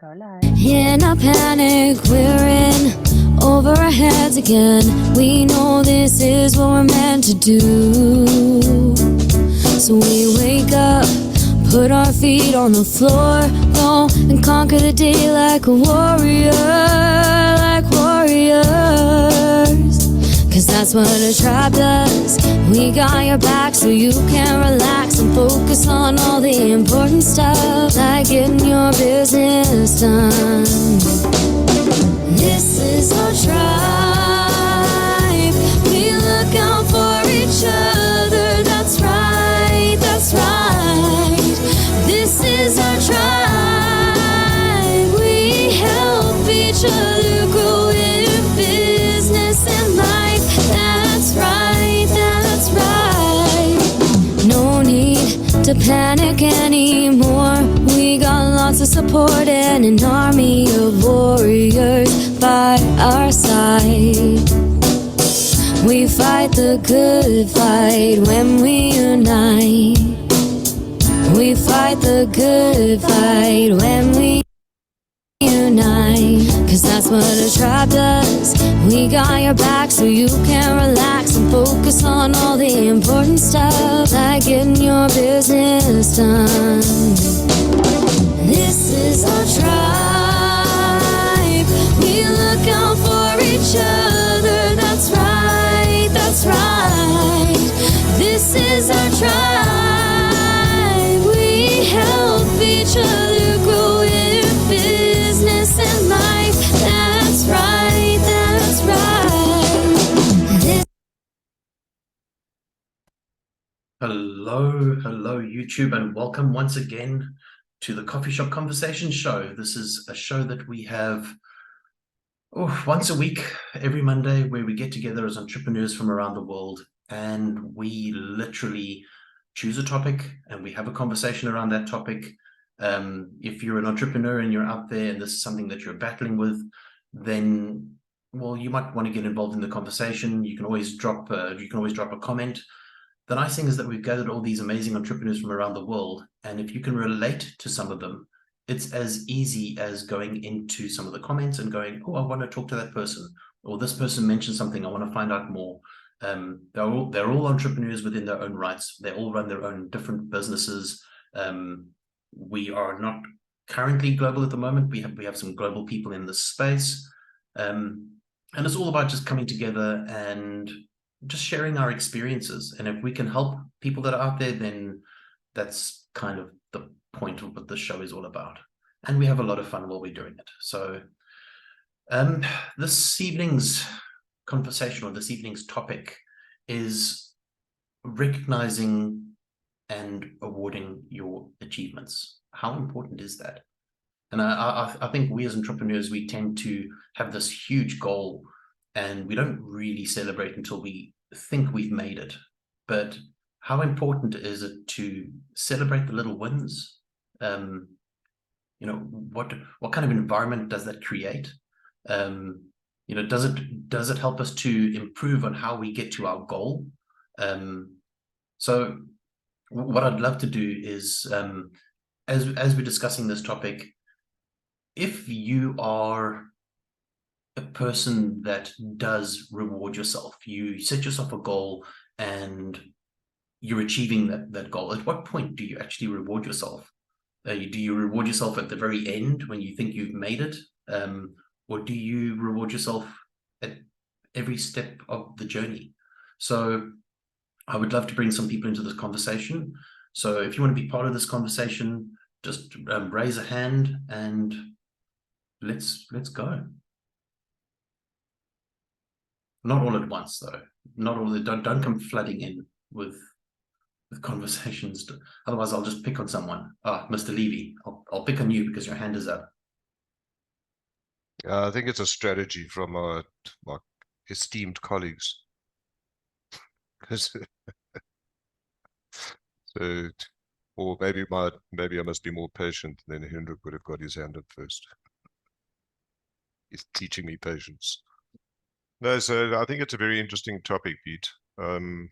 Go live. In a panic, we're in over our heads again. We know this is what we're meant to do. So we wake up, put our feet on the floor, go and conquer the day like a warrior, like warriors. Cause that's what a tribe does. We got your back so you can relax and focus on all the important stuff, like getting your business done. This is our tribe. We look out for each other. That's right, that's right. This is our tribe. We help each other grow in business and life. That's right, that's right. No need to panic anymore. We got lots of support and an army of warriors by our side. We fight the good fight when we unite. We fight the good fight when we unite. Cause that's what a tribe does. We got your back so you can relax and focus on all the important stuff, like getting your business done. This is our tribe. We look out for each other. That's right, that's right. This is our tribe. We help each other grow in business and life. That's right, that's right. Hello, YouTube, and welcome once again to the Coffee Shop Conversation Show. This is a show that we have once a week, every Monday, where we get together as entrepreneurs from around the world, and we literally choose a topic and we have a conversation around that topic. If you're an entrepreneur and you're out there and this is something that you're battling with, then, well, you might want to get involved in the conversation. You can always drop a comment. The nice thing is that we've gathered all these amazing entrepreneurs from around the world, and if you can relate to some of them, it's as easy as going into some of the comments and going, oh, I want to talk to that person, or this person mentioned something, I want to find out more. They're all entrepreneurs within their own rights. They all run their own different businesses. We are not currently global at the moment. We have some global people in this space, and it's all about just coming together and just sharing our experiences. And if we can help people that are out there, then that's kind of the point of what this show is all about. And we have a lot of fun while we're doing it. So this evening's conversation, or this evening's topic, is recognizing and awarding your achievements. How important is that? And I think we as entrepreneurs, we tend to have this huge goal, and we don't really celebrate until we think we've made it. But how important is it to celebrate the little wins? You know, what kind of environment does that create? You know, does it help us to improve on how we get to our goal? So what I'd love to do is, as we're discussing this topic, if you are a person that does reward yourself, you set yourself a goal and you're achieving that goal, at what point do you actually reward yourself? Do you reward yourself at the very end when you think you've made it? Or do you reward yourself at every step of the journey? So I would love to bring some people into this conversation. So if you want to be part of this conversation, just raise a hand and let's go. Not all at once, though. Not all. Don't come flooding in with conversations. Otherwise, I'll just pick on someone. Mr. Levy, I'll pick on you because your hand is up. I think it's a strategy from my esteemed colleagues. So, or maybe I must be more patient. Then Hendrik would have got his hand up first. He's teaching me patience. No, so I think it's a very interesting topic, Pete. And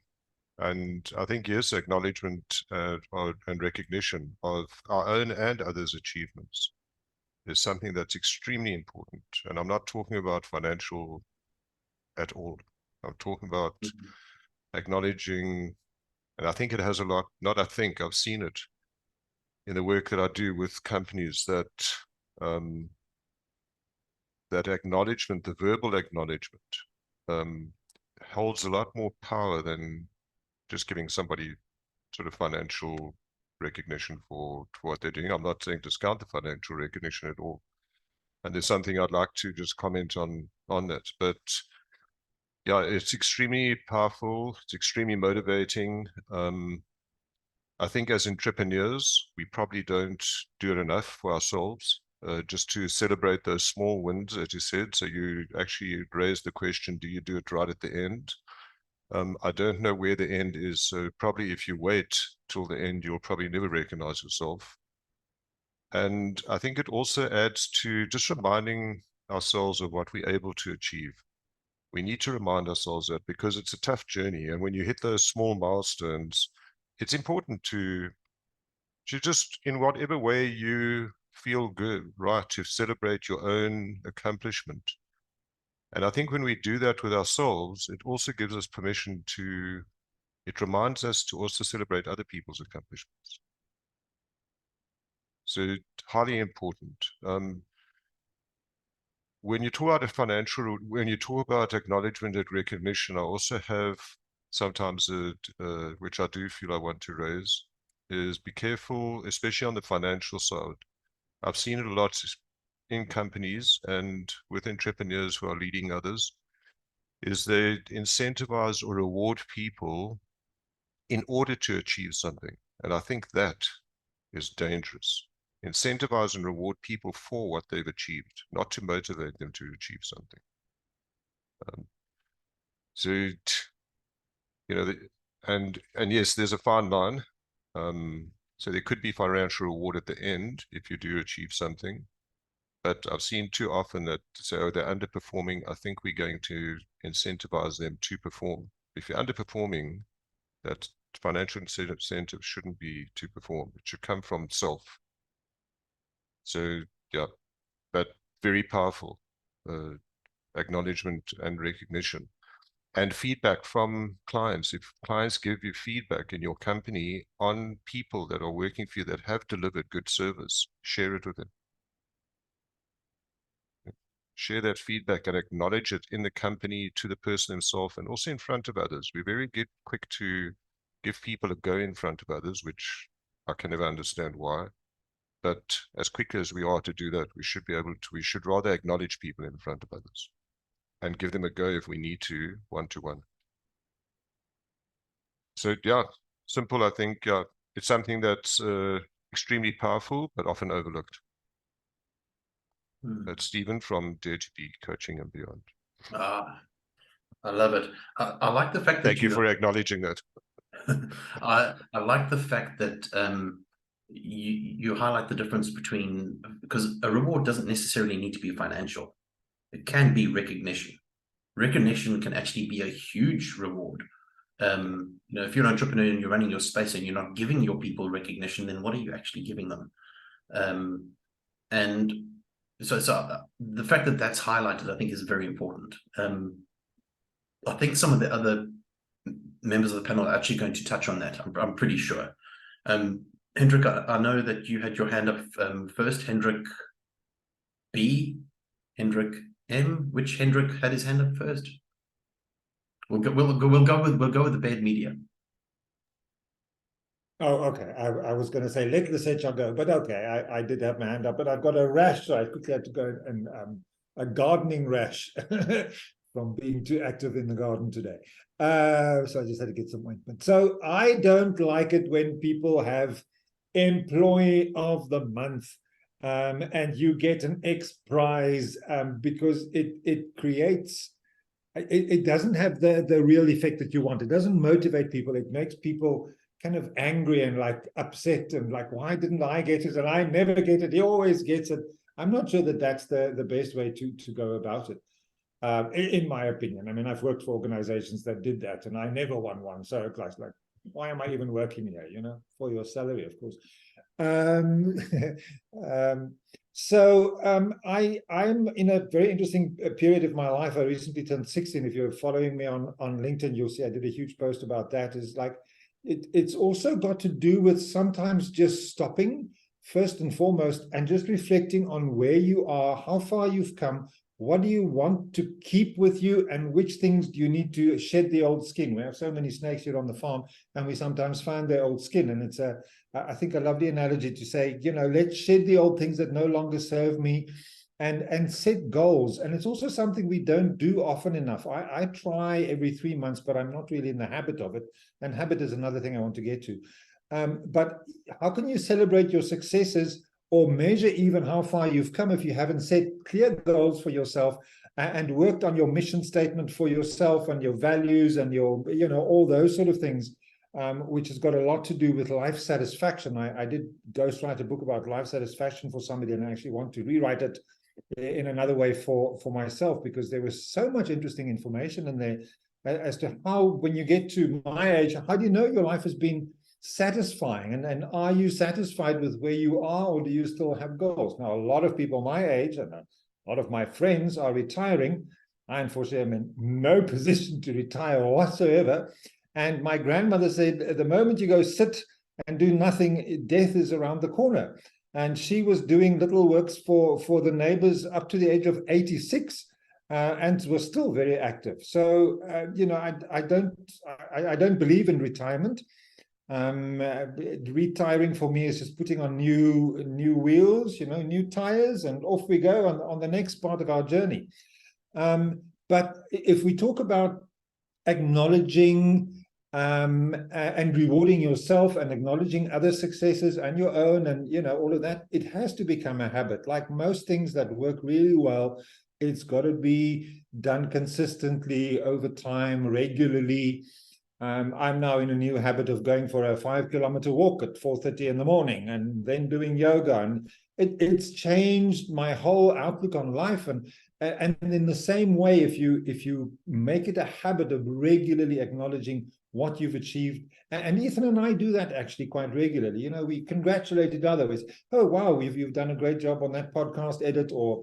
I think, yes, acknowledgement and recognition of our own and others' achievements. is something that's extremely important. And I'm not talking about financial at all. I'm talking about acknowledging, and I think it has a lot, not I think, I've seen it in the work that I do with companies, that that acknowledgement, the verbal acknowledgement, holds a lot more power than just giving somebody sort of financial recognition for what they're doing. I'm not saying discount the financial recognition at all. And there's something I'd like to just comment on that. But yeah, it's extremely powerful. It's extremely motivating. I think as entrepreneurs, we probably don't do it enough for ourselves, just to celebrate those small wins, as you said. So you actually raised the question, do you do it right at the end? I don't know where the end is. So probably if you wait till the end, you'll probably never recognize yourself. And I think it also adds to just reminding ourselves of what we're able to achieve. We need to remind ourselves that, because it's a tough journey. And when you hit those small milestones, it's important to just, in whatever way you feel good, right, to celebrate your own accomplishment. And I think when we do that with ourselves, it also gives us permission to, it reminds us to also celebrate other people's accomplishments. So highly important. When you talk about a financial, when you talk about acknowledgement and recognition, I also have sometimes, which I do feel I want to raise, is be careful, especially on the financial side. I've seen it a lot in companies and with entrepreneurs who are leading others, is they incentivize or reward people in order to achieve something. And I think that is dangerous. Incentivize and reward people for what they've achieved, not to motivate them to achieve something. So, you know, and yes, there's a fine line. So there could be financial reward at the end if you do achieve something. But I've seen too often that say, oh, they're underperforming, I think we're going to incentivize them to perform. If you're underperforming, that financial incentive shouldn't be to perform. It should come from self. So yeah, but very powerful acknowledgement and recognition. And feedback from clients. If clients give you feedback in your company on people that are working for you that have delivered good service, share it with them. Share that feedback and acknowledge it in the company, to the person himself, and also in front of others. We're very quick to give people a go in front of others, which I can never understand why. But as quickly as we are to do that, we should be able to, we should rather acknowledge people in front of others and give them a go if we need to, one-to-one. So yeah, simple, I think. It's something that's extremely powerful, but often overlooked. That's Stephen from Dare to Be Coaching and Beyond. I love it. I like the fact that Thank you for acknowledging that. I like the fact that you highlight the difference between, because a reward doesn't necessarily need to be financial. It can be recognition. Recognition can actually be a huge reward. You know, if you're an entrepreneur and you're running your space and you're not giving your people recognition, then what are you actually giving them? And so the fact that that's highlighted, I think, is very important. I think some of the other members of the panel are actually going to touch on that. I'm pretty sure. Hendrik, I know that you had your hand up first. Hendrik B, Hendrik M. Which Hendrik had his hand up first? We'll go with the Baird media. Oh, okay. I was going to say let Lesetja go, but okay. I did have my hand up, but I've got a rash, so I quickly had to go and a gardening rash from being too active in the garden today. So I just had to get some ointment. So I don't like it when people have employee of the month and you get an X prize because it creates, it doesn't have the real effect that you want. It doesn't motivate people. It makes people kind of angry and like upset and like, why didn't I get it? And I never get it. He always gets it. I'm not sure that that's the best way to go about it. In my opinion. I mean, I've worked for organizations that did that and I never won one. So it's like, why am I even working here? You know, for your salary, of course. So I'm in a very interesting period of my life. I recently turned 16. If you're following me on LinkedIn, you'll see I did a huge post about that. Is like it's also got to do with sometimes just stopping first and foremost and just reflecting on where you are, how far you've come, what do you want to keep with you, and which things do you need to shed the old skin. We have so many snakes here on the farm, and we sometimes find their old skin, and it's I think a lovely analogy to say, let's shed the old things that no longer serve me and set goals. And it's also something we don't do often enough. I try every 3 months, but I'm not really in the habit of it. And habit is another thing I want to get to. But how can you celebrate your successes or measure even how far you've come if you haven't set clear goals for yourself and worked on your mission statement for yourself and your values and your, all those sort of things? Which has got a lot to do with life satisfaction. I did ghostwrite a book about life satisfaction for somebody, and I actually want to rewrite it in another way for myself, because there was so much interesting information in there as to how, when you get to my age, how do you know your life has been satisfying, and are you satisfied with where you are, or do you still have goals? Now, a lot of people my age and a lot of my friends are retiring. I unfortunately am in no position to retire whatsoever. And my grandmother said, at the moment you go sit and do nothing, death is around the corner. And she was doing little works for the neighbors up to the age of 86, and was still very active. So, I don't believe in retirement. Retiring for me is just putting on new wheels, new tires, and off we go on the next part of our journey. But if we talk about acknowledging and rewarding yourself and acknowledging other successes and your own, and all of that, it has to become a habit. Like most things that work really well, it's got to be done consistently over time, regularly. I'm now in a new habit of going for a 5-kilometer walk at 4:30 in the morning, and then doing yoga, and it's changed my whole outlook on life. And in the same way, if you make it a habit of regularly acknowledging what you've achieved, and Ethan and I do that actually quite regularly. We congratulated others. Oh wow, you've done a great job on that podcast edit, or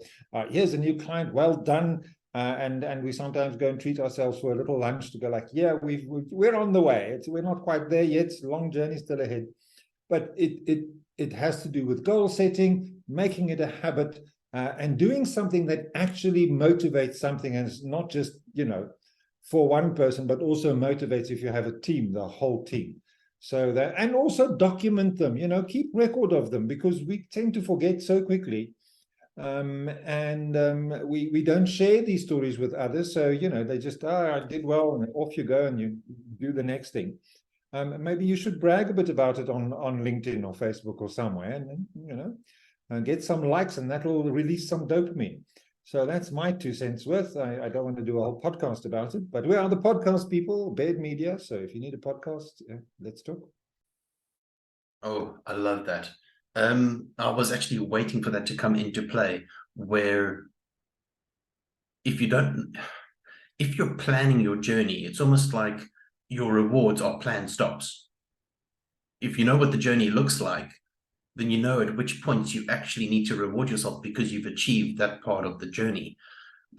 here's a new client, well done. And we sometimes go and treat ourselves for a little lunch to go like, yeah, we're on the way. We're not quite there yet. It's a long journey still ahead. But it has to do with goal setting, making it a habit, and doing something that actually motivates something, and it's not just, for one person, but also motivates if you have a team, the whole team. So that, and also document them, keep record of them, because we tend to forget so quickly. We don't share these stories with others. So, they just, I did well, and off you go and you do the next thing. Maybe you should brag a bit about it on LinkedIn or Facebook or somewhere, and and get some likes, and that'll release some dopamine. So that's my 2 cents worth. I don't want to do a whole podcast about it, but we are the podcast people, Baird Media. So if you need a podcast, let's talk. Oh, I love that. I was actually waiting for that to come into play, where if you're planning your journey, it's almost like your rewards are planned stops. If you know what the journey looks like, then you know at which points you actually need to reward yourself because you've achieved that part of the journey.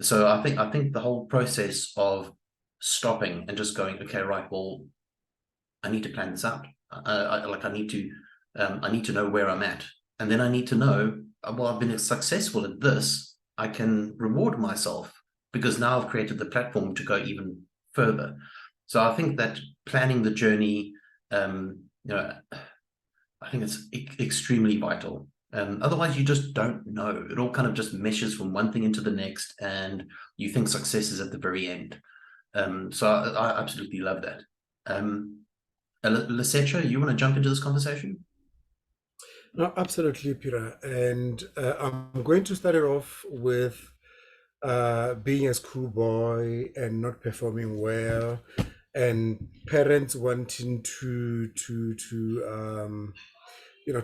So I think the whole process of stopping and just going, okay, right, well, I need to plan this out. I need to know where I'm at, and then I need to know, well, I've been successful at this. I can reward myself because now I've created the platform to go even further. So I think that planning the journey, I think it's extremely vital. Otherwise, you just don't know. It all kind of just meshes from one thing into the next, and you think success is at the very end. So I absolutely love that. Lesetja, you want to jump into this conversation? No, absolutely, Peter. And I'm going to start it off with being a schoolboy and not performing well, and parents wanting to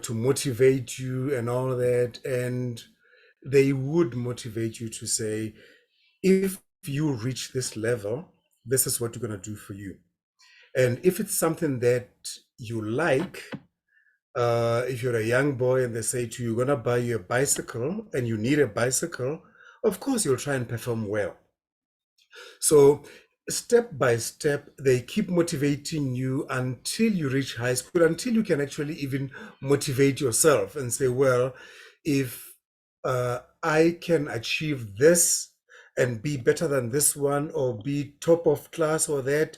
motivate you and all that. And they would motivate you to say, if you reach this level, this is what we're going to do for you. And if it's something that you like, If you're a young boy and they say to you, you're gonna buy you a bicycle and you need a bicycle, of course you'll try and perform well. So step by step, they keep motivating you until you reach high school, until you can actually even motivate yourself and say, well, if I can achieve this and be better than this one or be top of class or that,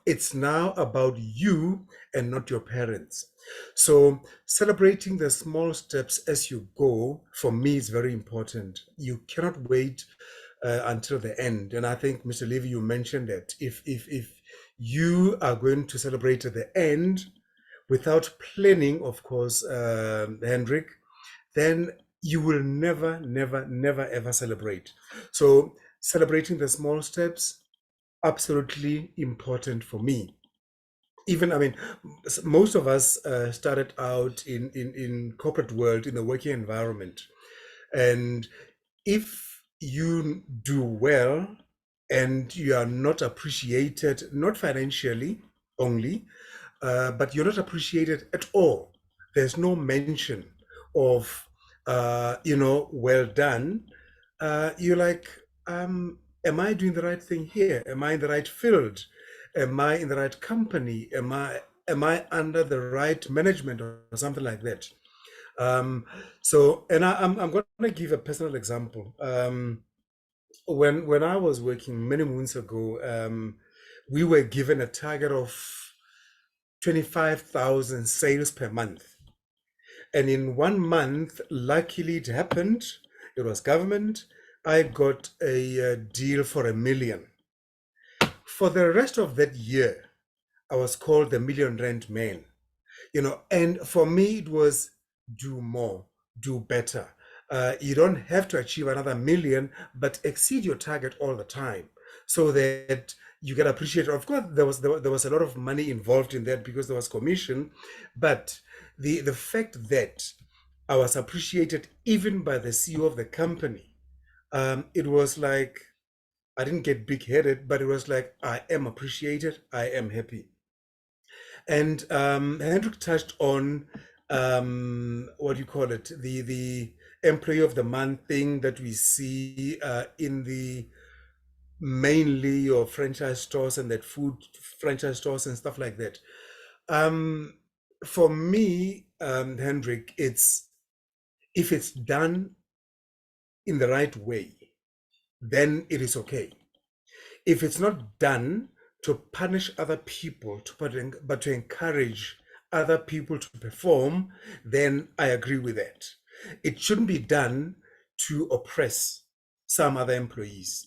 it's now about you and not your parents. So celebrating the small steps as you go, for me, is very important. You cannot wait until the end. And I think, Mr. Levy, you mentioned that if you are going to celebrate at the end without planning, of course, Hendrik, then you will never, ever celebrate. So celebrating the small steps, absolutely important for me. Even, I mean, most of us started out in corporate world, in the working environment. And if you do well and you are not appreciated, not financially only, but you're not appreciated at all, there's no mention of, well done, you're like, am I doing the right thing here? Am I in the right field? Am I in the right company? Am I under the right management or something like that? And I'm going to give a personal example. When I was working many moons ago, we were given a target of 25,000 sales per month. And in 1 month, luckily it happened, it was government, I got a deal for R1 million. For the rest of that year, I was called the R1 million man. And for me, it was do more, do better. You don't have to achieve another R1 million, but exceed your target all the time so that you get appreciated. Of course, there was a lot of money involved in that because there was commission, but the fact that I was appreciated even by the CEO of the company, it was like, I didn't get big-headed, but it was like, I am appreciated, I am happy. And Hendrik touched on what do you call it, the employee of the month thing that we see in the mainly your franchise stores and that food franchise stores and stuff like that. For me, Hendrik, if it's done in the right way, then it is okay. If it's not done to punish other people, but to encourage other people to perform, then I agree with that. It shouldn't be done to oppress some other employees.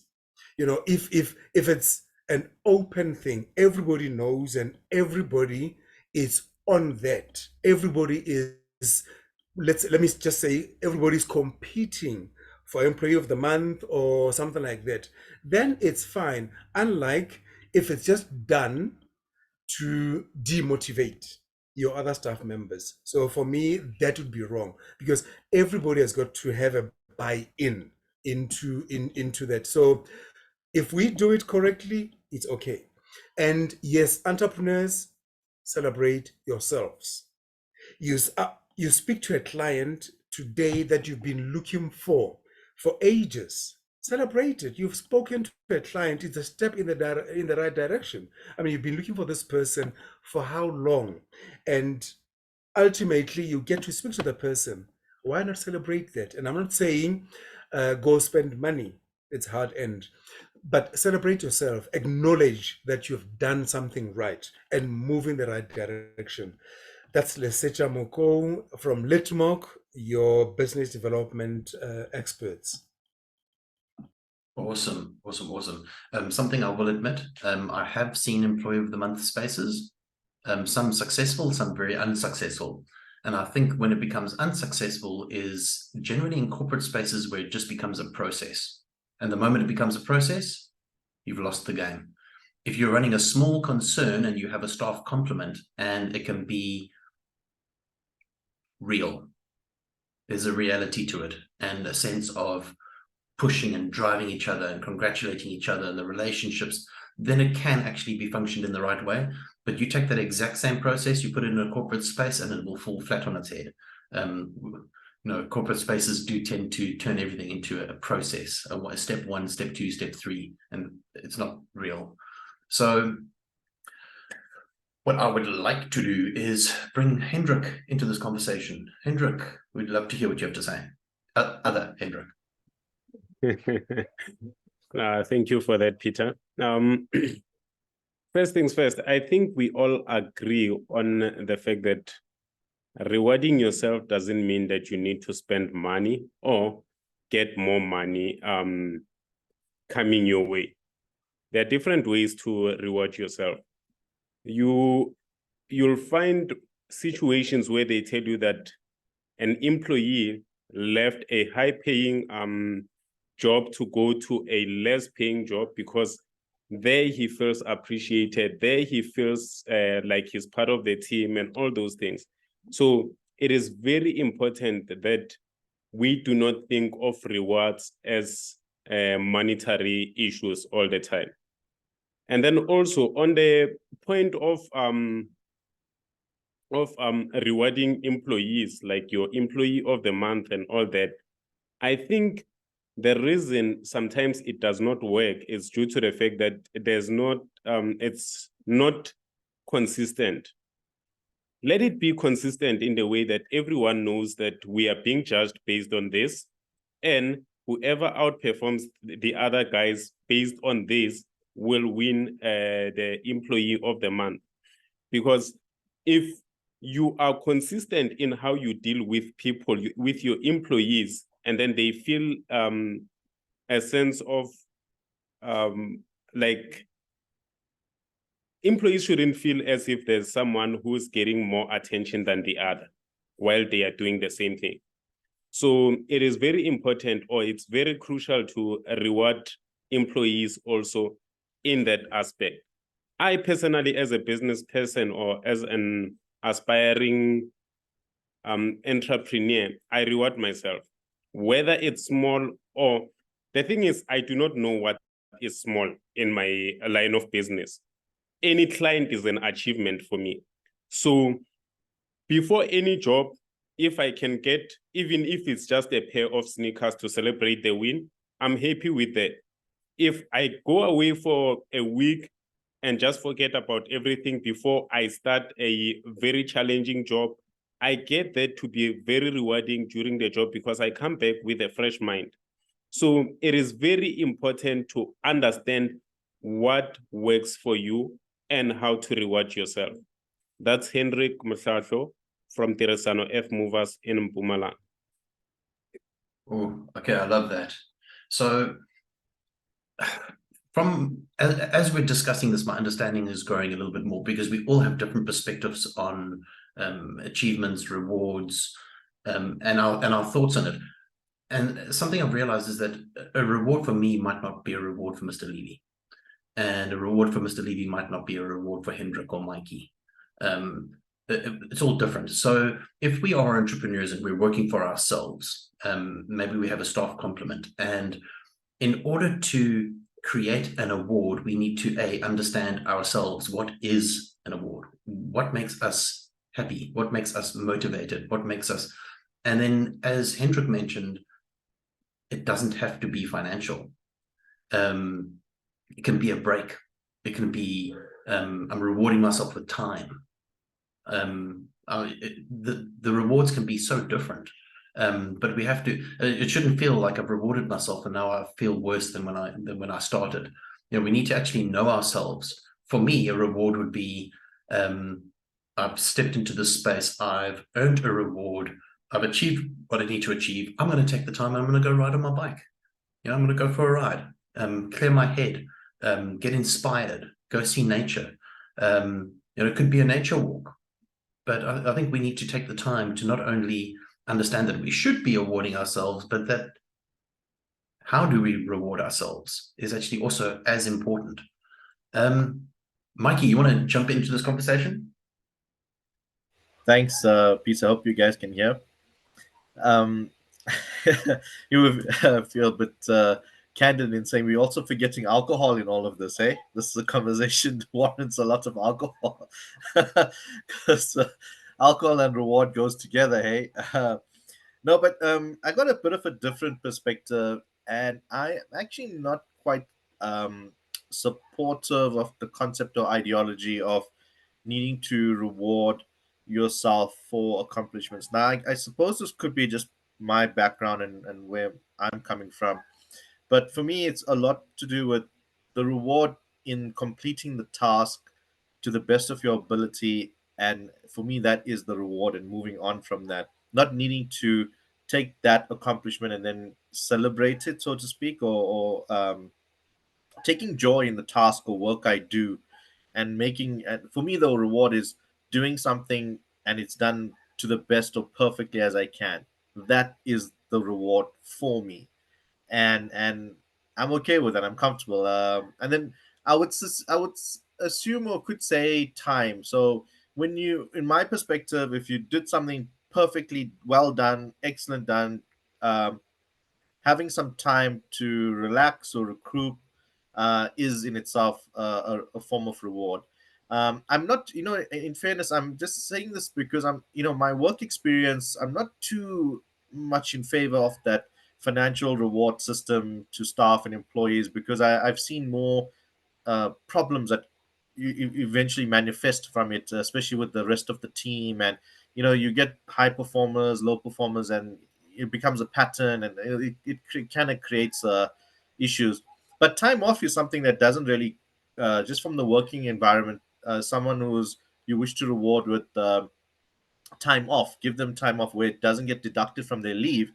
If it's an open thing, everybody knows and everybody is on that. Everybody is, let me just say, everybody's competing for employee of the month or something like that, then it's fine. Unlike if it's just done to demotivate your other staff members. So for me, that would be wrong because everybody has got to have a buy-in into that. So if we do it correctly, it's okay. And yes, entrepreneurs, celebrate yourselves. You speak to a client today that you've been looking for ages. Celebrate it. You've spoken to a client. It's a step in the right direction. I mean, you've been looking for this person for how long? And ultimately, you get to speak to the person. Why not celebrate that? And I'm not saying go spend money. It's hard end. But celebrate yourself. Acknowledge that you've done something right and move in the right direction. That's Lesetja Mokou from Litmok, your business development experts. Awesome. Something I will admit, I have seen Employee of the Month spaces, some successful, some very unsuccessful. And I think when it becomes unsuccessful is generally in corporate spaces where it just becomes a process. And the moment it becomes a process, you've lost the game. If you're running a small concern and you have a staff complement and it can be real, there's a reality to it and a sense of pushing and driving each other and congratulating each other and the relationships, then it can actually be functioned in the right way. But you take that exact same process, you put it in a corporate space, and it will fall flat on its head. Corporate spaces do tend to turn everything into a process, a step 1, step 2, step 3, and it's not real. So what I would like to do is bring Hendrik into this conversation. Hendrik, we'd love to hear what you have to say. Other Hendrik. Thank you for that, Peter. First things first, I think we all agree on the fact that rewarding yourself doesn't mean that you need to spend money or get more money coming your way. There are different ways to reward yourself. You'll find situations where they tell you that an employee left a high-paying job to go to a less-paying job because there he feels appreciated, there he feels like he's part of the team and all those things. So it is very important that we do not think of rewards as monetary issues all the time. And then also on the point of rewarding employees, like your employee of the month and all that, I think the reason sometimes it does not work is due to the fact that there's not, it's not consistent. Let it be consistent in the way that everyone knows that we are being judged based on this, and whoever outperforms the other guys based on this will win the employee of the month. Because if you are consistent in how you deal with people, with your employees, and then they feel a sense of like, employees shouldn't feel as if there's someone who's getting more attention than the other while they are doing the same thing. So it is very important, or it's very crucial to reward employees also in that aspect. I personally, as a business person or as an aspiring entrepreneur, I reward myself, whether it's small or, the thing is, I do not know what is small in my line of business. Any client is an achievement for me. So before any job, if I can get, even if it's just a pair of sneakers to celebrate the win, I'm happy with that. If I go away for a week and just forget about everything before I start a very challenging job, I get that to be very rewarding during the job because I come back with a fresh mind. So it is very important to understand what works for you and how to reward yourself. That's Hendrick Mohlahlo from Teresano F Movers in Mpumalanga. Oh, okay, I love that. So as we're discussing this, my understanding is growing a little bit more because we all have different perspectives on achievements, rewards, and our thoughts on it. And something I've realized is that a reward for me might not be a reward for Mr. Levy. And a reward for Mr. Levy might not be a reward for Hendrik or Mikey. It's all different. So if we are entrepreneurs and we're working for ourselves, maybe we have a staff complement. And in order to create an award, we need to understand ourselves. What is an award? What makes us happy? What makes us motivated? What makes us... And then, as Hendrik mentioned, it doesn't have to be financial. It can be a break. It can be, I'm rewarding myself with time. The rewards can be so different. But we have to, it shouldn't feel like I've rewarded myself and now I feel worse than when I started. You know, we need to actually know ourselves. For me, a reward would be, I've stepped into this space, I've earned a reward, I've achieved what I need to achieve. I'm going to take the time, I'm going to go ride on my bike. You know, I'm going to go for a ride, clear my head, get inspired, go see nature. You know, it could be a nature walk. But I think we need to take the time to not only understand that we should be rewarding ourselves, but that how do we reward ourselves is actually also as important. Mikey, you want to jump into this conversation? Thanks, Peter. I hope you guys can hear. You will feel a bit candid in saying we're also forgetting alcohol in all of this, eh? This is a conversation that warrants a lot of alcohol. Because alcohol and reward goes together, hey? No, but I got a bit of a different perspective, and I'm actually not quite supportive of the concept or ideology of needing to reward yourself for accomplishments. Now, I suppose this could be just my background and where I'm coming from. But for me, it's a lot to do with the reward in completing the task to the best of your ability. And for me, that is the reward, and moving on from that, not needing to take that accomplishment and then celebrate it, so to speak, or taking joy in the task or work I do, and making. And for me, the reward is doing something and it's done to the best or perfectly as I can. That is the reward for me, and I'm okay with that. I'm comfortable. And then I would assume or could say time. So when you, in my perspective, if you did something perfectly well done, excellent done, um, having some time to relax or recruit is in itself a form of reward. I'm not, in fairness, I'm just saying this because my work experience, I'm not too much in favor of that financial reward system to staff and employees, because I've seen more problems that eventually manifest from it, especially with the rest of the team. And you get high performers, low performers, and it becomes a pattern, and it kind of creates issues. But time off is something that doesn't really, just from the working environment, someone who's you wish to reward with time off, give them time off where it doesn't get deducted from their leave,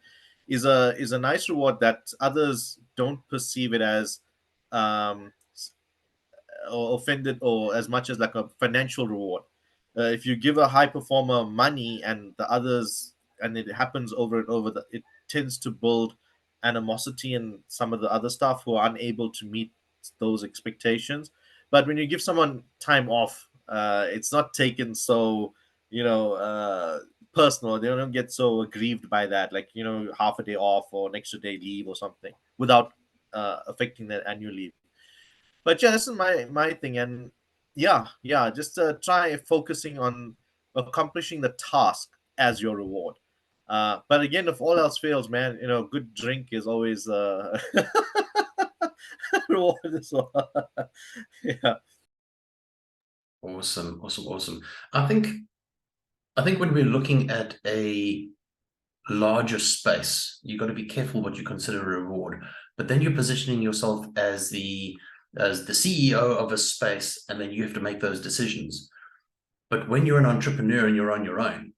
is a nice reward that others don't perceive it as um, or offended, or as much as like a financial reward. If you give a high performer money and the others, and it happens over and over, it tends to build animosity in some of the other staff who are unable to meet those expectations. But when you give someone time off, it's not taken so personal. They don't get so aggrieved by that, like half a day off or an extra day leave or something, without affecting their annual leave. But yeah, this is my thing. And yeah, just try focusing on accomplishing the task as your reward. But again, if all else fails, man, good drink is always reward as well. Yeah. Awesome. I think when we're looking at a larger space, you've got to be careful what you consider a reward. But then you're positioning yourself as the CEO of a space, and then you have to make those decisions. But when you're an entrepreneur and you're on your own,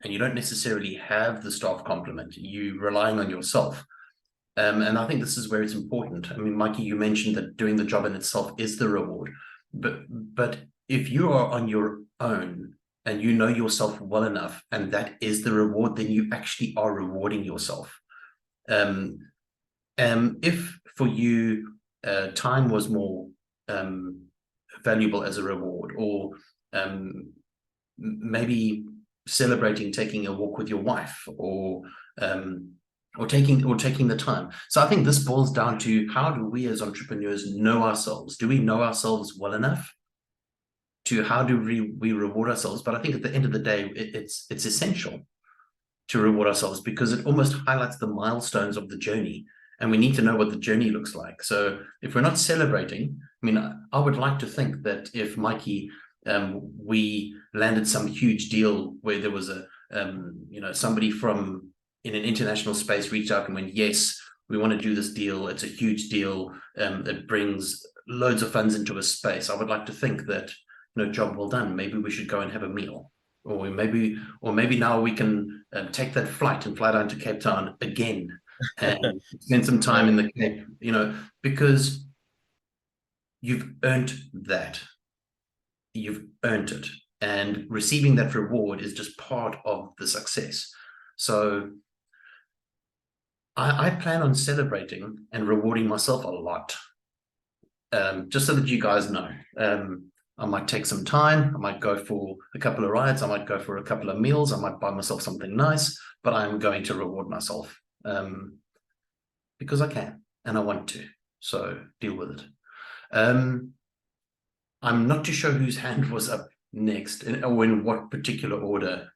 and you don't necessarily have the staff complement, you're relying on yourself. And I think this is where it's important. I mean, Mikey, you mentioned that doing the job in itself is the reward. But if you are on your own and you know yourself well enough, and that is the reward, then you actually are rewarding yourself. If for you time was more valuable as a reward, or maybe celebrating taking a walk with your wife, or taking the time. So I think this boils down to, how do we as entrepreneurs know ourselves? Do we know ourselves well enough to how do we reward ourselves? But I think at the end of the day, it's essential to reward ourselves, because it almost highlights the milestones of the journey, and we need to know what the journey looks like. So if we're not celebrating, I mean, I would like to think that if Mikey, we landed some huge deal where there was a somebody from in an international space reached out and went, yes, we want to do this deal. It's a huge deal. It brings loads of funds into a space. I would like to think that, job well done. Maybe we should go and have a meal, or maybe now we can take that flight and fly down to Cape Town again and spend some time in the Cape, because you've earned that. You've earned it, and receiving that reward is just part of the success. So I plan on celebrating and rewarding myself a lot, just so that you guys know. I might take some time. I might go for a couple of rides. I might go for a couple of meals. I might buy myself something nice, but I'm going to reward myself because I can. and I want to. So deal with it. I'm not too sure whose hand was up next, or in what particular order.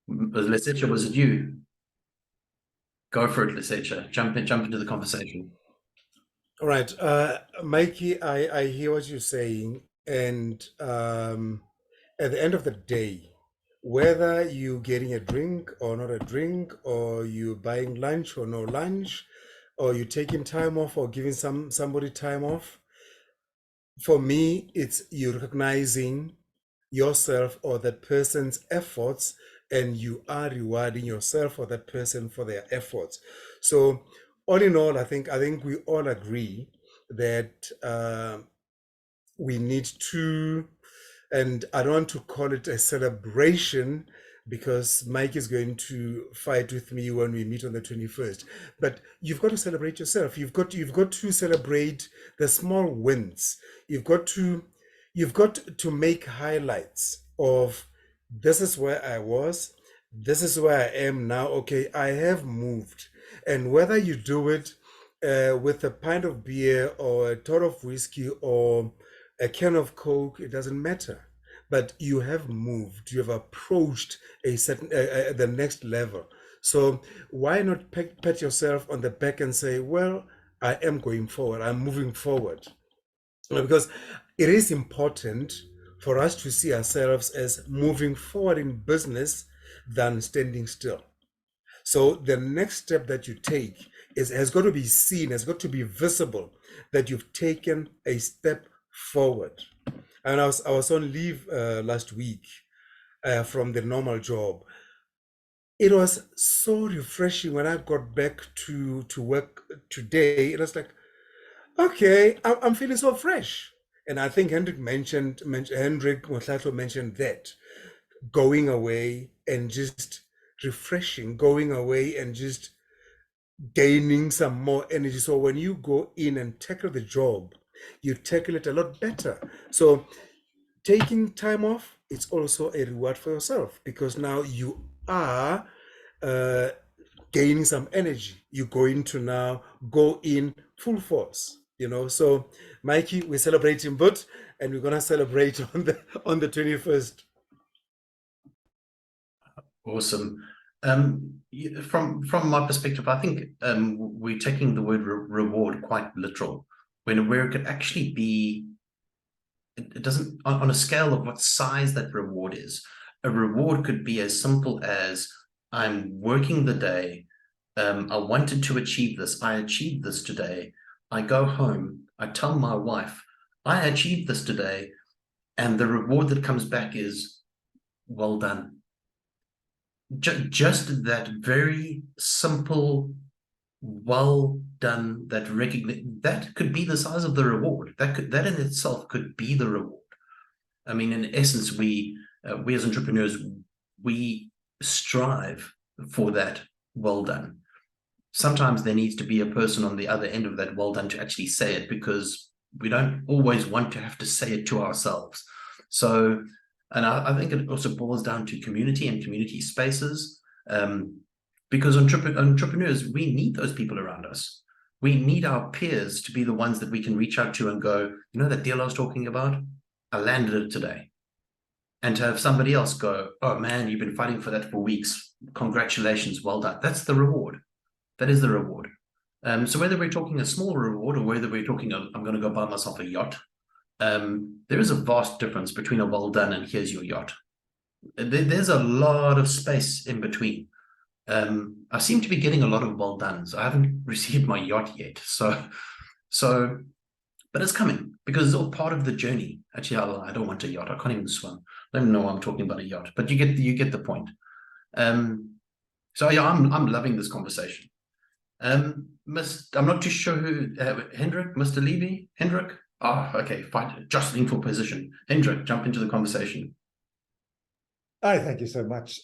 Lesetja, was it you? Go for it, Lesetja. Jump into the conversation. All right, Mikey, I hear what you're saying, and at the end of the day, whether you're getting a drink or not a drink, or you're buying lunch or no lunch, or you're taking time off or giving somebody time off, for me, it's you recognizing yourself or that person's efforts, and you are rewarding yourself or that person for their efforts. So all in all, I think we all agree that we need to, and I don't want to call it a celebration because Mike is going to fight with me when we meet on the 21st. But you've got to celebrate yourself. You've got to celebrate the small wins. You've got to make highlights of, this is where I was, this is where I am now. Okay, I have moved. And whether you do it with a pint of beer or a tot of whiskey or a can of Coke, it doesn't matter. But you have moved, you have approached a certain the next level. So why not pat yourself on the back and say, well, I am going forward, I'm moving forward. Because it is important for us to see ourselves as moving forward in business than standing still. So the next step that you take has got to be seen, has got to be visible that you've taken a step forward. And I was on leave last week from the normal job. It was so refreshing when I got back to work today. It was like, okay, I'm feeling so fresh. And I think Hendrick Mohlahlo mentioned that, going away and just refreshing, going away and just gaining some more energy. So when you go in and tackle the job, you tackle it a lot better. So taking time off, it's also a reward for yourself, because now you are gaining some energy. You're going to now go in full force. So Mikey, we're celebrating Boot, and we're gonna celebrate on the 21st. Awesome. From my perspective, I think we're taking the word reward quite literal, where it could actually be, it doesn't, on a scale of what size that reward is. A reward could be as simple as, I'm working the day, I wanted to achieve this, I achieved this today. I go home, I tell my wife, I achieved this today, and the reward that comes back is, well done. Just that very simple, well done, that could be the size of the reward. That in itself could be the reward. I mean, in essence, we as entrepreneurs, we strive for that well done. Sometimes there needs to be a person on the other end of that well done to actually say it, because we don't always want to have to say it to ourselves. So, and I think it also boils down to community and community spaces, because entrepreneurs, we need those people around us. We need our peers to be the ones that we can reach out to and go, that deal I was talking about, I landed it today. And to have somebody else go, oh man, you've been fighting for that for weeks. Congratulations, well done. That's the reward. That is the reward. So whether we're talking a small reward or whether we're talking, I'm going to go buy myself a yacht, there is a vast difference between a well done and here's your yacht. There's a lot of space in between. I seem to be getting a lot of well dones. I haven't received my yacht yet. So, but it's coming, because it's all part of the journey. Actually, I don't want a yacht. I can't even swim. I don't even know why I'm talking about a yacht, but you get the point. So yeah, I'm loving this conversation. I'm not too sure who, Hendrik, Mr. Levy, Hendrik. Oh, okay, fine. Jostling for position. Hendrik, jump into the conversation. Hi, thank you so much.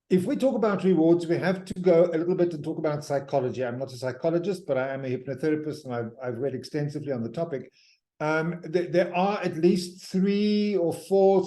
If we talk about rewards, we have to go a little bit and talk about psychology. I'm not a psychologist, but I am a hypnotherapist, and I've read extensively on the topic. There are at least 3 or 4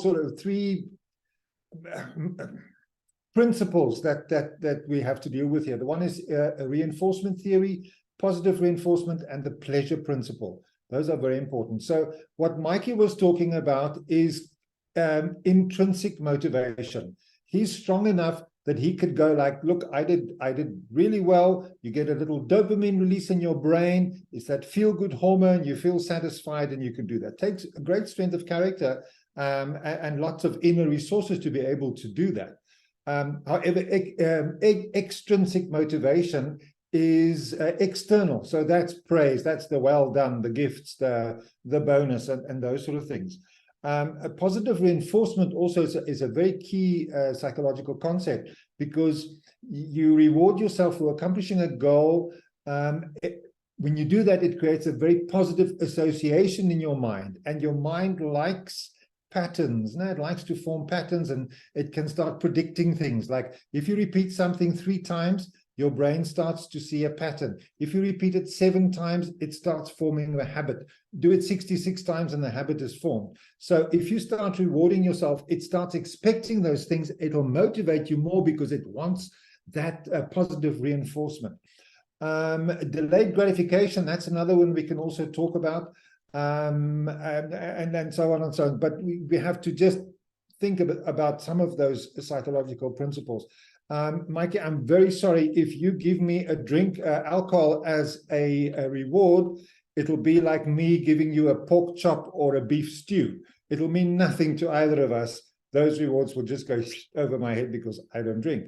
principles that we have to deal with here. The one is a reinforcement theory, positive reinforcement, and the pleasure principle. Those are very important. So what Mikey was talking about is intrinsic motivation. He's strong enough that he could go like, look, I did really well. You get a little dopamine release in your brain. It's that feel-good hormone. You feel satisfied, and you can do that. Takes a great strength of character and lots of inner resources to be able to do that. However, extrinsic motivation is external. So that's praise, that's the well done, the gifts, the bonus, and those sort of things. A positive reinforcement also is a very key psychological concept, because you reward yourself for accomplishing a goal. When you do that, it creates a very positive association in your mind, and your mind likes patterns. No, it likes to form patterns, and it can start predicting things. Like if you repeat something 3 times, your brain starts to see a pattern. If you repeat it 7 times, it starts forming a habit. Do it 66 times and the habit is formed. So if you start rewarding yourself, it starts expecting those things. It'll motivate you more because it wants that positive reinforcement. Delayed gratification, that's another one we can also talk about. And then so on and so on. But we have to just think about some of those psychological principles. Mikey, I'm very sorry if you give me a drink, alcohol as a reward, it'll be like me giving you a pork chop or a beef stew. It'll mean nothing to either of us. Those rewards will just go over my head because I don't drink.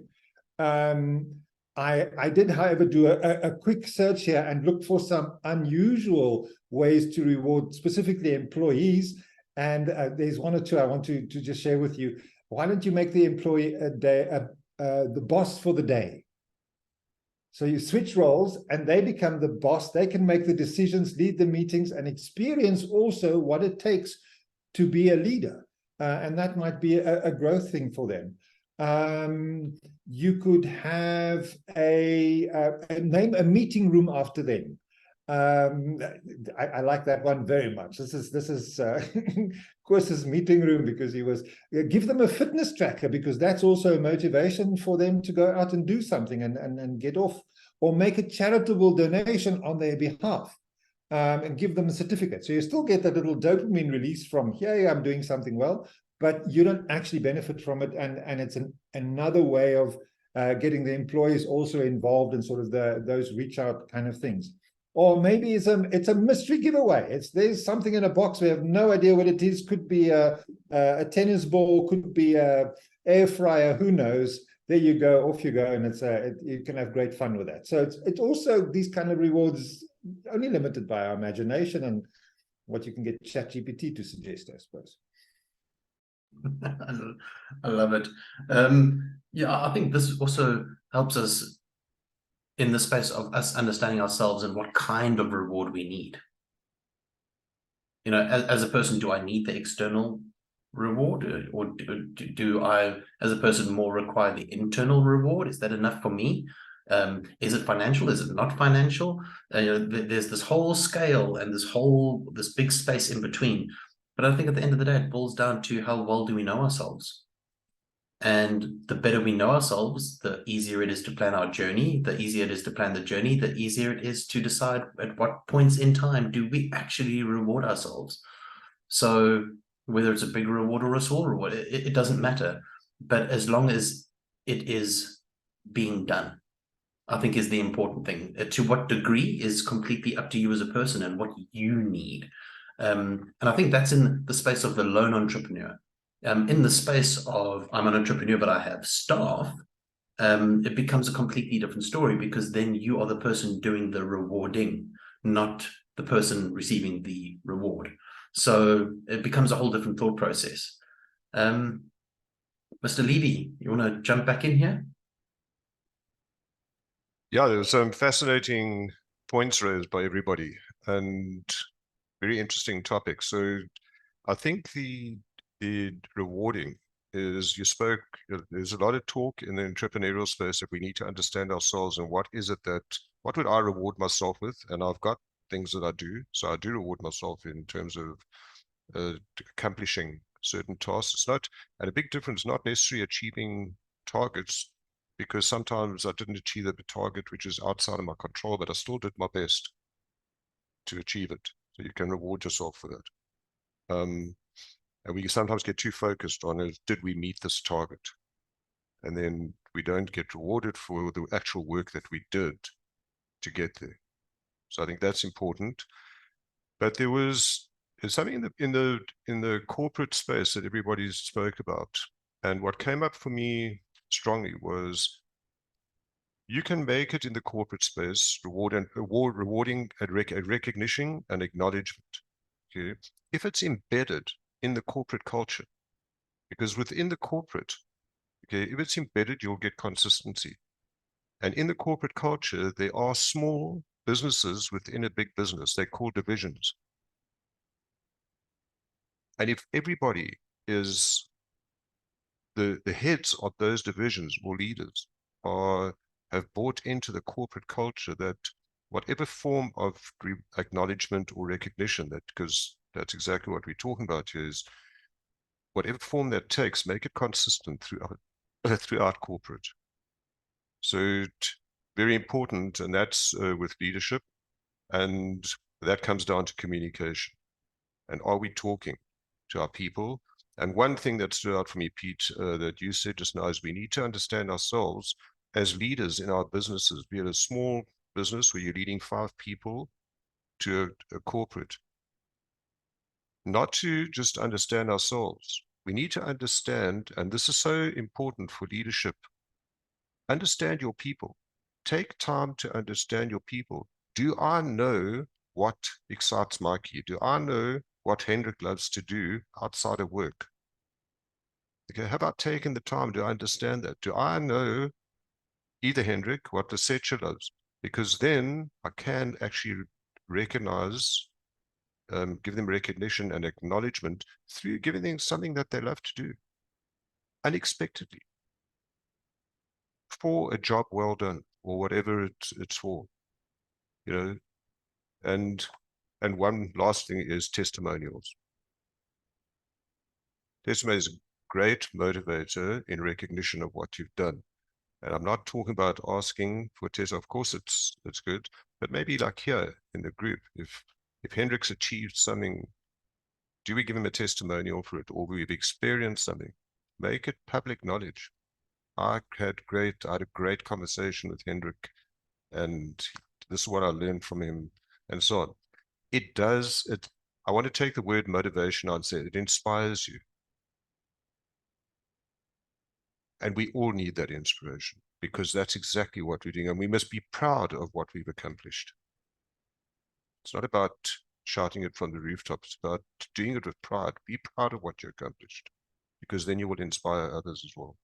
I did, however, do a quick search here and look for some unusual ways to reward specifically employees. And there's 1 or 2 I want to just share with you. Why don't you make the employee the boss for the day? So you switch roles and they become the boss. They can make the decisions, lead the meetings, and experience also what it takes to be a leader. And that might be a growth thing for them. You could have name a meeting room after them. I like that one very much. This is Koos's meeting room, because he was give them a fitness tracker, because that's also a motivation for them to go out and do something and get off, or make a charitable donation on their behalf, and give them a certificate. So you still get that little dopamine release from, yeah, I'm doing something well, but you don't actually benefit from it, and it's another way of getting the employees also involved in sort of those reach out kind of things. Or maybe it's a mystery giveaway. There's something in a box, we have no idea what it is. Could be a tennis ball, could be a air fryer, who knows. There you go, off you go, and you can have great fun with that. So it's also, these kind of rewards only limited by our imagination and what you can get ChatGPT to suggest, I suppose. I love it. Yeah, I think this also helps us in the space of us understanding ourselves and what kind of reward we need. You know, as a person, do I need the external reward, or do I, as a person, more require the internal reward? Is that enough for me? Is it financial? Is it not financial? There's this whole scale and this big space in between. But I think at the end of the day, it boils down to how well do we know ourselves? And the better we know ourselves, the easier it is to plan our journey. The easier it is to plan the journey, the easier it is to decide at what points in time do we actually reward ourselves. So whether it's a big reward or a small reward, it doesn't matter. But as long as it is being done, I think is the important thing. To what degree is completely up to you as a person and what you need. And I think that's in the space of the lone entrepreneur. In the space of I'm an entrepreneur, but I have staff, it becomes a completely different story, because then you are the person doing the rewarding, not the person receiving the reward. So it becomes a whole different thought process. Mr. Levy, you want to jump back in here? Yeah, there were some fascinating points raised by everybody and very interesting topics. So I think the rewarding is, you spoke, there's a lot of talk in the entrepreneurial space that we need to understand ourselves and what would I reward myself with? And I've got things that I do. So I do reward myself in terms of accomplishing certain tasks. It's not, and a big difference, not necessarily achieving targets because sometimes I didn't achieve the target, which is outside of my control, but I still did my best to achieve it. So you can reward yourself for that. And we sometimes get too focused on it. Did we meet this target? And then we don't get rewarded for the actual work that we did to get there. So I think that's important. But there's something in the corporate space that everybody spoke about. And what came up for me strongly was you can make it in the corporate space, rewarding a recognition and acknowledgement. Okay, if it's embedded in the corporate culture, because within the corporate, okay, if it's embedded, you'll get consistency. And in the corporate culture, there are small businesses within a big business. They're called divisions. And if everybody is the heads of those divisions or leaders have bought into the corporate culture that whatever form of acknowledgement or recognition, that, because that's exactly what we're talking about here, is whatever form that takes, make it consistent throughout corporate. So very important, and that's with leadership, and that comes down to communication. And are we talking to our people? And one thing that stood out for me, Pete, that you said just now, is we need to understand ourselves as leaders in our businesses, be it a small business where you're leading 5 people to a corporate. Not to just understand ourselves. We need to understand, and this is so important for leadership, understand your people. Take time to understand your people. Do I know what excites Mikey? Do I know what Hendrik loves to do outside of work? Okay, how about taking the time to understand that? Do I know either Hendrik what Lesetja loves? Because then I can actually recognize, give them recognition and acknowledgement through giving them something that they love to do unexpectedly for a job well done, or whatever it's for, you know. And one last thing is testimonials. Testimony is a great motivator in recognition of what you've done. And I'm not talking about asking for a test. Of course, it's good, but maybe like here in the group, if Hendrik's achieved something, do we give him a testimonial for it, or we've experienced something? Make it public knowledge. I had a great conversation with Hendrik, and this is what I learned from him, and so on. I want to take the word motivation and say it inspires you. And we all need that inspiration, because that's exactly what we're doing. And we must be proud of what we've accomplished. It's not about shouting it from the rooftops. It's about doing it with pride. Be proud of what you accomplished, because then you will inspire others as well.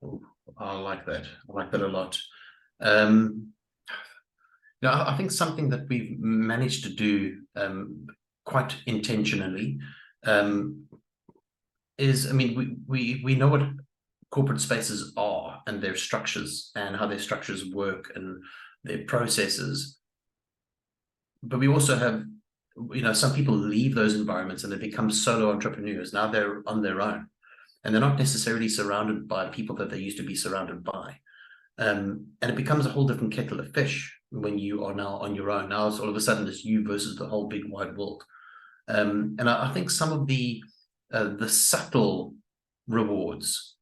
Oh, I like that. I like that a lot. Now, I think something that we've managed to do quite intentionally is, I mean, we know what corporate spaces are and their structures and how their structures work and their processes. But we also have, you know, some people leave those environments and they become solo entrepreneurs. Now they're on their own, and they're not necessarily surrounded by people that they used to be surrounded by. And it becomes a whole different kettle of fish when you are now on your own. Now it's all of a sudden it's you versus the whole big wide world. And I think some of the subtle rewards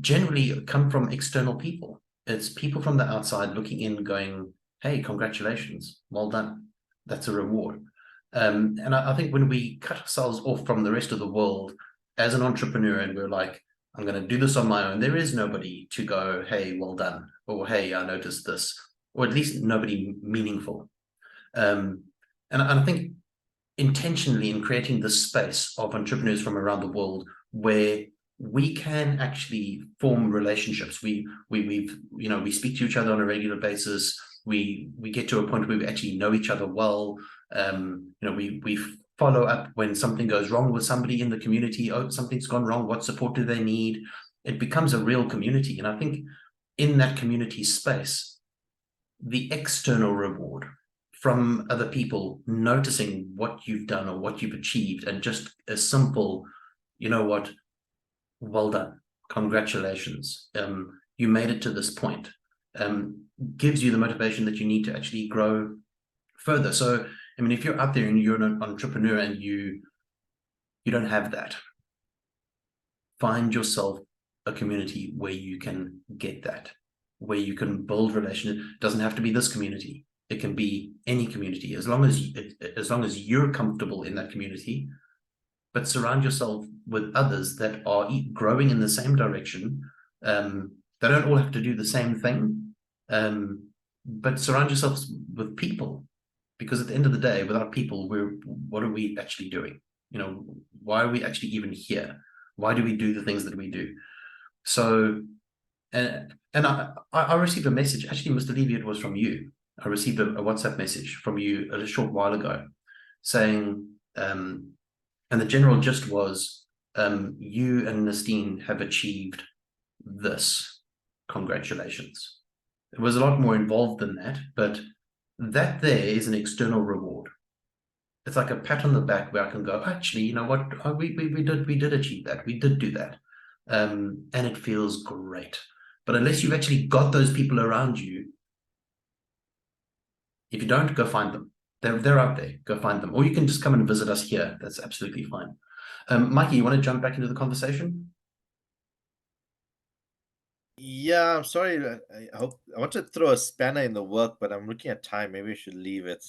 generally come from external people. It's people from the outside looking in going, hey, congratulations, well done. That's a reward. And I think when we cut ourselves off from the rest of the world as an entrepreneur and we're like, I'm going to do this on my own, there is nobody to go, hey, well done, or hey, I noticed this, or at least nobody meaningful. And I think intentionally in creating this space of entrepreneurs from around the world where we can actually form relationships. We speak to each other on a regular basis. We get to a point where we actually know each other well. We follow up when something goes wrong with somebody in the community. Oh, something's gone wrong. What support do they need? It becomes a real community. And I think in that community space, the external reward from other people noticing what you've done or what you've achieved, and just a simple, you know what, well done, congratulations, you made it to this point, gives you the motivation that you need to actually grow further. So, I mean, if you're out there and you're an entrepreneur and you don't have that, find yourself a community where you can get that, where you can build relationships. It doesn't have to be this community. It can be any community, as long as you're comfortable in that community. But surround yourself with others that are growing in the same direction. They don't all have to do the same thing, but surround yourselves with people, because at the end of the day, without people, what are we actually doing? You know, why are we actually even here? Why do we do the things that we do? So, and I received a message, actually, Mr. Levy, it was from you. I received a WhatsApp message from you a short while ago saying, and the general gist was, you and Nastine have achieved this. Congratulations. It was a lot more involved than that, but that there is an external reward. It's like a pat on the back where I can go, actually, you know what, we did achieve that. We did do that. And it feels great. But unless you've actually got those people around you, if you don't, go find them. They're out there. Go find them. Or you can just come and visit us here. That's absolutely fine. Mikey, you want to jump back into the conversation? Yeah, I'm sorry. I want to throw a spanner in the work, but I'm looking at time. Maybe we should leave it.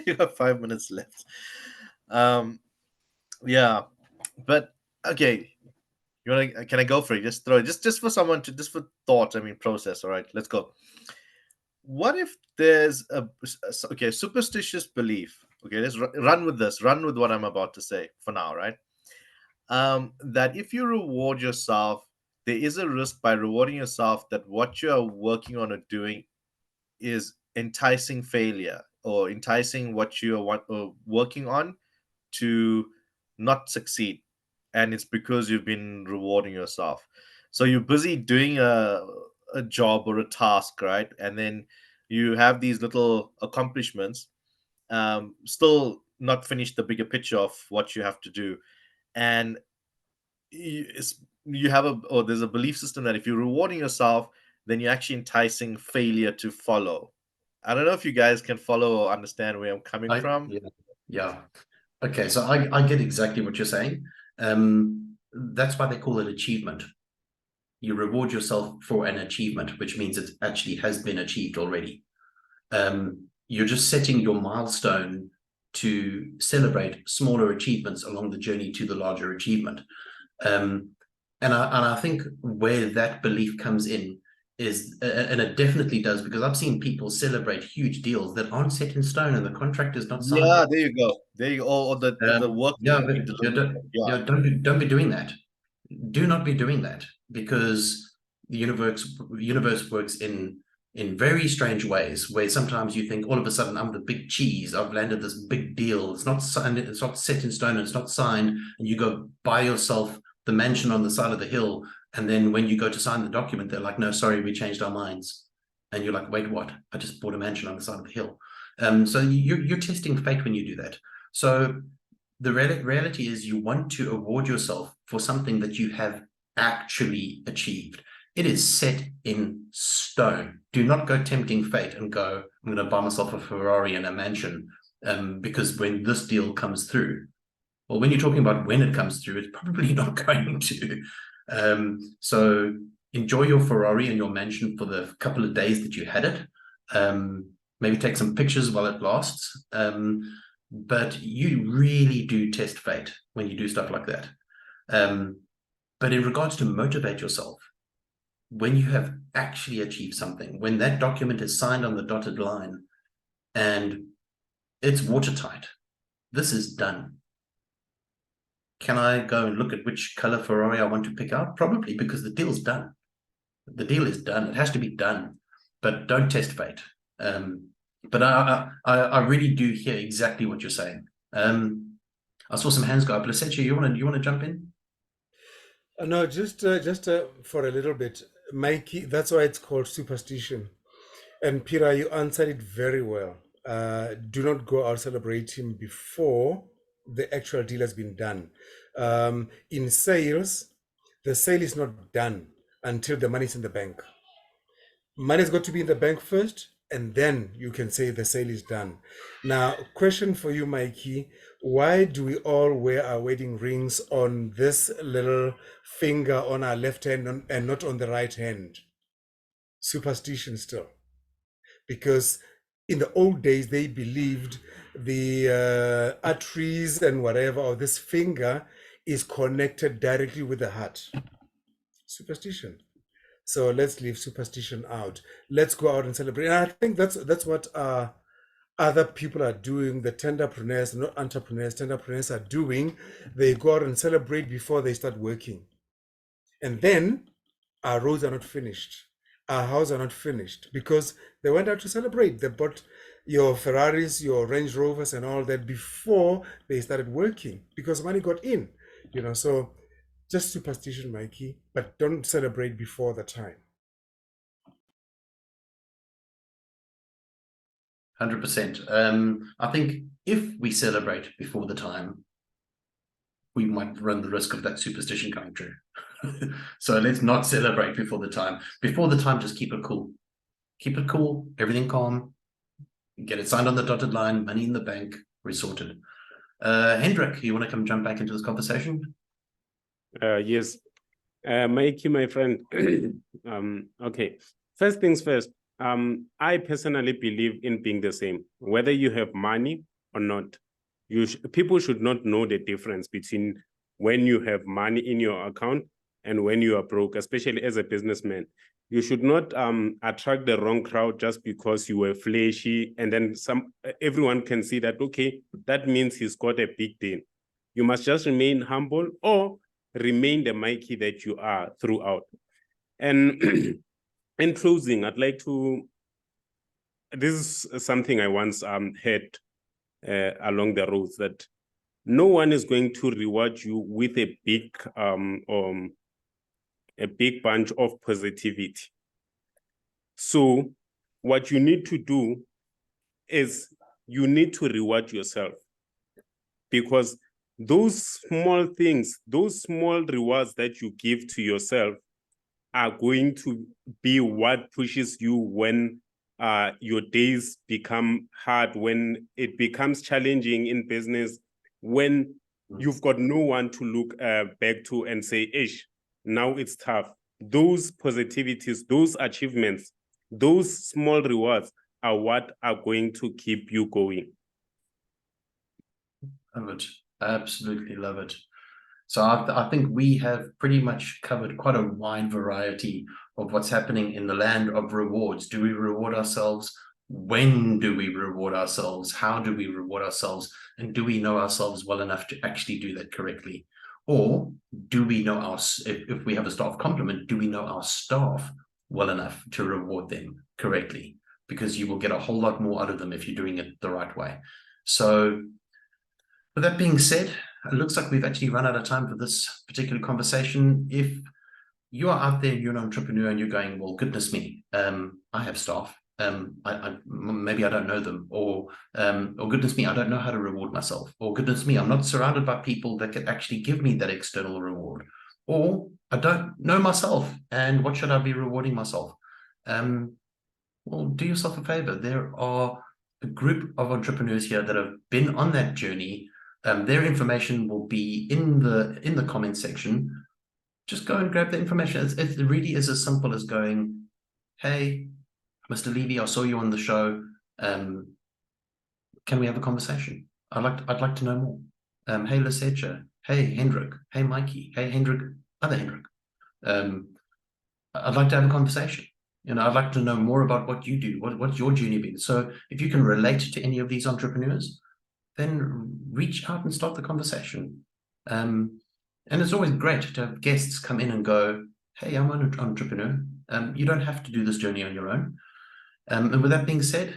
You have 5 minutes left. Yeah, but okay. Can I go for it? Just throw it. Just for someone to, just for thought. I mean, process. All right, let's go. What if there's a superstitious belief? Okay, let's run with this. Run with what I'm about to say for now, right? That if you reward yourself, there is a risk by rewarding yourself that what you are working on or doing is enticing failure, or enticing what you are working on to not succeed. And it's because you've been rewarding yourself. So you're busy doing a job or a task, right? And then you have these little accomplishments, still not finished the bigger picture of what you have to do. And you have there's a belief system that if you're rewarding yourself, then you're actually enticing failure to follow. I don't know if you guys can follow or understand where I'm coming from. Yeah. Okay, so I get exactly what you're saying. That's why they call it achievement. You reward yourself for an achievement, which means it actually has been achieved already. You're just setting your milestone to celebrate smaller achievements along the journey to the larger achievement. And I think where that belief comes in is, and it definitely does, because I've seen people celebrate huge deals that aren't set in stone and the contract is not signed. Yeah, there you go. Or the work. Don't be doing that. Do not be doing that, because the universe works in very strange ways, where sometimes you think all of a sudden, I'm the big cheese, I've landed this big deal, it's not signed, it's not set in stone, it's not signed, and you go buy yourself the mansion on the side of the hill, and then when you go to sign the document, they're like, no, sorry, we changed our minds. And you're like, wait, what? I just bought a mansion on the side of the hill. So you're testing fate when you do that. So the reality is, you want to award yourself for something that you have actually achieved. It is set in stone. Do not go tempting fate and go, I'm going to buy myself a Ferrari and a mansion, because when this deal comes through, well, when you're talking about when it comes through, it's probably not going to. So enjoy your Ferrari and your mansion for the couple of days that you had it. Maybe take some pictures while it lasts. But you really do test fate when you do stuff like that. But in regards to motivate yourself, when you have actually achieved something, when that document is signed on the dotted line and it's watertight, this is done. Can I go and look at which color Ferrari I want to pick out? Probably, because the deal's done. The deal is done. It has to be done. But don't test fate. But I really do hear exactly what you're saying. I saw some hands go up. Lesetja, you want to jump in? No, just for a little bit, Mikey. That's why it's called superstition. And Pira, you answered it very well. Do not go out celebrating before the actual deal has been done. In sales, The sale is not done until the money's in the bank. Money's got to be in the bank first, and then you can say the sale is done. Now, question for you, Mikey. Why do we all wear our wedding rings on this little finger on our left hand and not on the right hand? Superstition still. Because in the old days, they believed the arteries and whatever of this finger is connected directly with the heart. Superstition. So let's leave superstition out. Let's go out and celebrate. And I think that's what other people are doing. The tenderpreneurs, not entrepreneurs, tenderpreneurs are doing. They go out and celebrate before they start working. And then our roads are not finished. Our houses are not finished because they went out to celebrate. They bought your Ferraris, your Range Rovers and all that before they started working because money got in, so just superstition, Mikey, but don't celebrate before the time. 100%. I think if we celebrate before the time, we might run the risk of that superstition coming true. So let's not celebrate before the time. Before the time, just keep it cool. Keep it cool, everything calm. Get it signed on the dotted line, money in the bank, we're sorted. Hendrik, you want to come jump back into this conversation? Yes. Mikey, my friend. Okay. First things first. I personally believe in being the same, whether you have money or not. People should not know the difference between when you have money in your account and when you are broke, especially as a businessman. You should not attract the wrong crowd just because you were flashy, and then everyone can see that, okay, that means he's got a big deal. You must just remain humble or remain the Mikey that you are throughout. And in closing, I'd like to, this is something I once heard along the roads, that no one is going to reward you with a big bunch of positivity. So what you need to do is you need to reward yourself, because those small things, those small rewards that you give to yourself are going to be what pushes you when your days become hard, when it becomes challenging in business, when you've got no one to look back to and say, ish, now it's tough. Those positivities, those achievements, those small rewards are what are going to keep you going. Love it. Absolutely love it. So I think we have pretty much covered quite a wide variety of what's happening in the land of rewards. Do we reward ourselves? When do we reward ourselves? How do we reward ourselves? And do we know ourselves well enough to actually do that correctly? Or do we know if we have a staff complement, do we know our staff well enough to reward them correctly? Because you will get a whole lot more out of them if you're doing it the right way. So with that being said, it looks like we've actually run out of time for this particular conversation. If you are out there and you're an entrepreneur and you're going, well, goodness me, I have staff. Maybe I don't know them, or goodness me, I don't know how to reward myself, or goodness me, I'm not surrounded by people that can actually give me that external reward, or I don't know myself, and what should I be rewarding myself? Well, do yourself a favor. There are a group of entrepreneurs here that have been on that journey. Their information will be in the comment section. Just go and grab the information. It really is as simple as going, hey, Mr. Levy, I saw you on the show. Can we have a conversation? I'd like to know more. Hey, Lesetja. Hey, Hendrik. Hey, Mikey. Hey, Hendrik. Other Hendrik. I'd like to have a conversation. I'd like to know more about what you do. What's your journey been? So if you can relate to any of these entrepreneurs, then reach out and start the conversation. And it's always great to have guests come in and go, hey, I'm an entrepreneur. You don't have to do this journey on your own. And with that being said,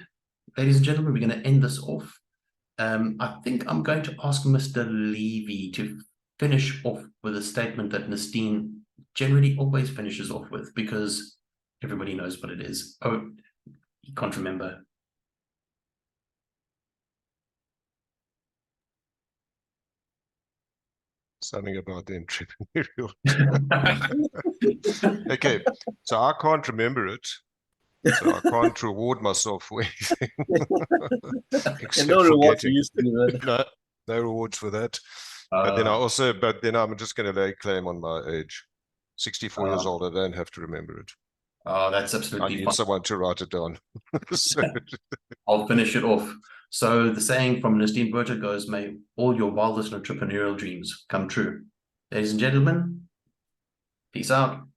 ladies and gentlemen, we're going to end this off. I think I'm going to ask Mr. Levy to finish off with a statement that Nastine generally always finishes off with, because everybody knows what it is. Oh, you can't remember. Something about the entrepreneurial. Okay, so I can't remember it. So I can't reward myself for anything. And Except no reward for forgetting. you, Stephen. No rewards for that. But then I'm just going to lay claim on my age. 64 years old, I don't have to remember it. That's I absolutely need fine. someone to write it down. So, I'll finish it off. So the saying from an esteemed Berger goes, may all your wildest entrepreneurial dreams come true. Ladies and gentlemen, peace out.